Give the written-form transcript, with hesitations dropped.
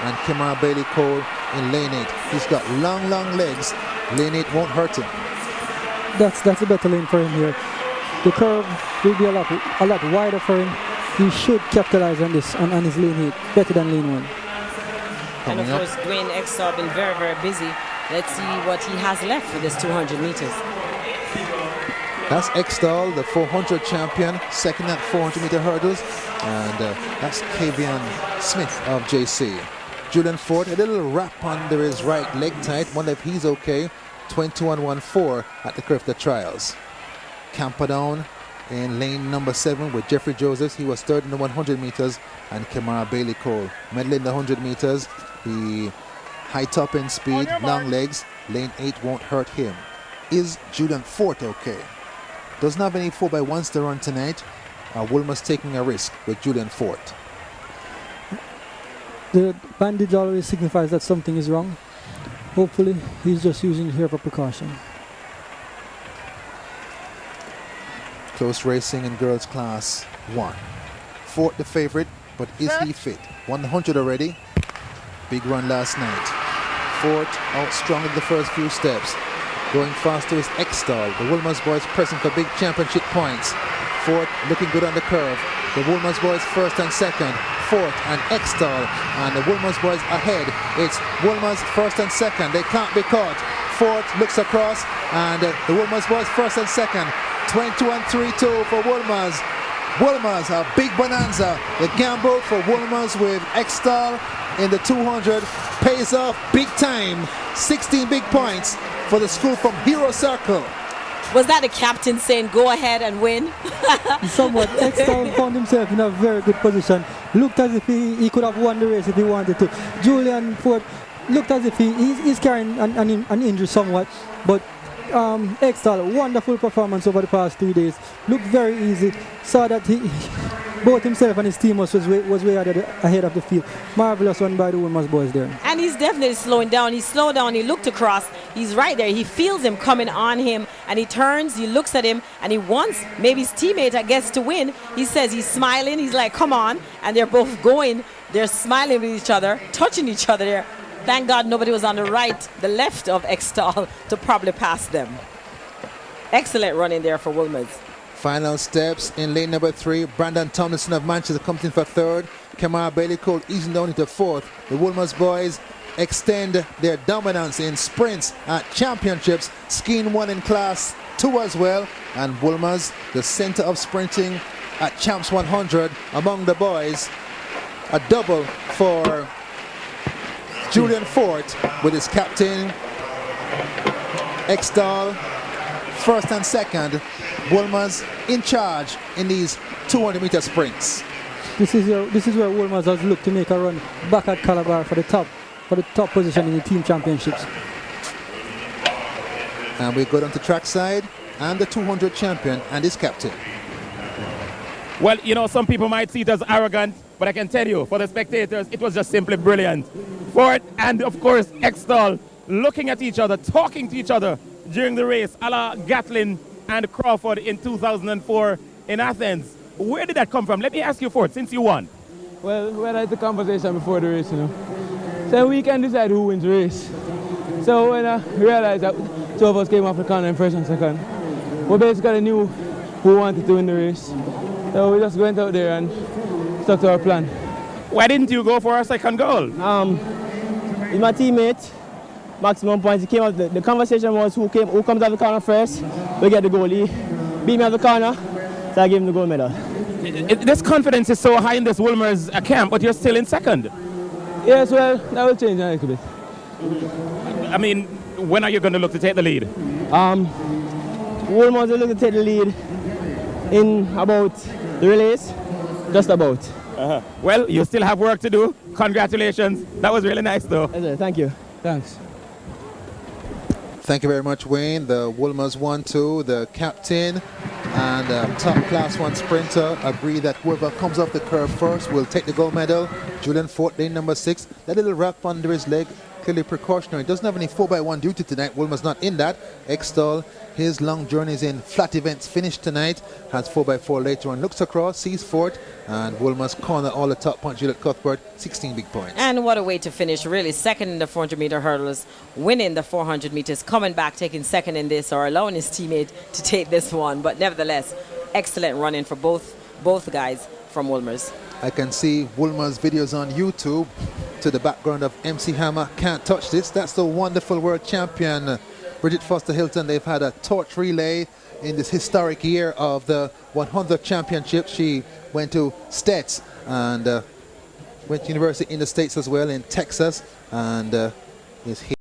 and Kimara Bailey Cole in lane 8. He's got long legs. Lane 8 won't hurt him. That's a better lane for him here. The curve will be a lot wider for him. He should capitalize on this, on his lane 8, better than lane 1. And of course, Dwayne Extall been very, very busy. Let's see what he has left for this 200 meters. That's Extall, the 400 champion, second at 400-meter hurdles. And that's Kavian Smith of JC. Julian Ford, a little wrap under his right leg tight. Wonder if he's okay. 21.14 at the Clifton Trials. Camperdown in lane number 7 with Jeffrey Josephs. He was third in the 100 meters. And Kimara Bailey Cole. Medley in the 100 meters. He high top in speed, long legs. Lane 8 won't hurt him. Is Julian Ford okay? Doesn't have any 4x1s to run tonight. Woolmer's taking a risk with Julian Ford. The bandage always signifies that something is wrong. Hopefully, he's just using it here for precaution. Close racing in girls class 1. Ford the favorite, but is he fit? 100 already. Big run last night. Ford outstrung in the first few steps. Going faster is Extall. The Woolmer's boys pressing for big championship points. Ford looking good on the curve. The Woolmer's boys first and second. Ford and Extall. And the Woolmer's boys ahead. It's Woolmer's first and second. They can't be caught. Ford looks across. And the Woolmer's boys first and second. 21-3-2 for Woolmer's. Woolmer's a big bonanza. The gamble for Woolmer's with Extall in the 200 pays off big time. 16 big points for the school from Hero Circle. Was that the captain saying go ahead and win? Somewhat. Extall found himself in a very good position. Looked as if he could have won the race if he wanted to. Julian Ford looked as if he's carrying an injury somewhat, but Extall, wonderful performance over the past 2 days. Looked very easy. Saw that both himself and his team was way ahead of the field. Marvelous one by the Women's boys there. And he's definitely slowing down. He slowed down. He looked across. He's right there. He feels him coming on him, and he turns. He looks at him, and he wants maybe his teammate, I guess, to win. He says he's smiling. He's like, "Come on!" And they're both going. They're smiling with each other, touching each other there. Thank God nobody was on the left of Extall to probably pass them. Excellent running there for Woolmer's. Final steps in lane number 3. Brandon Tomlinson of Manchester comes in for third. Kamara Bailey Cole easing down into fourth. The Woolmer's boys extend their dominance in sprints at championships. Skiing won in class 2 as well. And Woolmer's, the center of sprinting at Champs 100 among the boys. A double for Julian Ford with his captain Extall first and second. Woolmer's in charge in these 200-meter sprints. This is where Woolmer's has looked to make a run back at Calabar for the top position in the team championships. And we go down to trackside and the 200 champion and his captain. Well, you know, some people might see it as arrogant, but I can tell you, for the spectators, it was just simply brilliant. Ford and, of course, Extall looking at each other, talking to each other during the race, a la Gatlin and Crawford in 2004 in Athens. Where did that come from? Let me ask you, Ford, since you won. Well, we had the conversation before the race, you know. So we can decide who wins the race. So when I realized that 2 of us came off the corner in first and second, we basically knew who wanted to win the race. So we just went out there and stuck to our plan. Why didn't you go for our second goal? With my teammate, maximum points. He came out. The conversation was who comes out of the corner first. We get the goal. He beat me out of the corner, so I gave him the gold medal. This confidence is so high in this Woolmer's camp, but you're still in second. Yes, well, that will change a little bit. I mean, when are you going to look to take the lead? Woolmer's will look to take the lead in about the relays, just about. Well, you still have work to do. Congratulations. That was really nice, though. Thank you. Thanks. Thank you very much, Wayne. The Woolmer's 1-2, the captain and top class 1 sprinter agree that whoever comes off the curve first will take the gold medal. Julian Ford, lane number 6. That little wrap under his leg clearly precautionary. Doesn't have any 4x1 duty tonight. Wilmer's not in that. Extol, his long journeys in flat events finished tonight. Has 4x4 later on. Looks across, sees Fort, and Wilmer's corner all the top point. Juliet Cuthbert, 16 big points. And what a way to finish, really. Second in the 400-meter hurdles, winning the 400 meters, coming back, taking second in this, or allowing his teammate to take this one. But nevertheless, excellent running for both guys from Wilmer's. I can see Wilmer's videos on YouTube to the background of MC Hammer. Can't touch this. That's the wonderful world champion, Bridget Foster Hilton. They've had a torch relay in this historic year of the 100th championship. She went to Stets and went to university in the States as well, in Texas, and is here.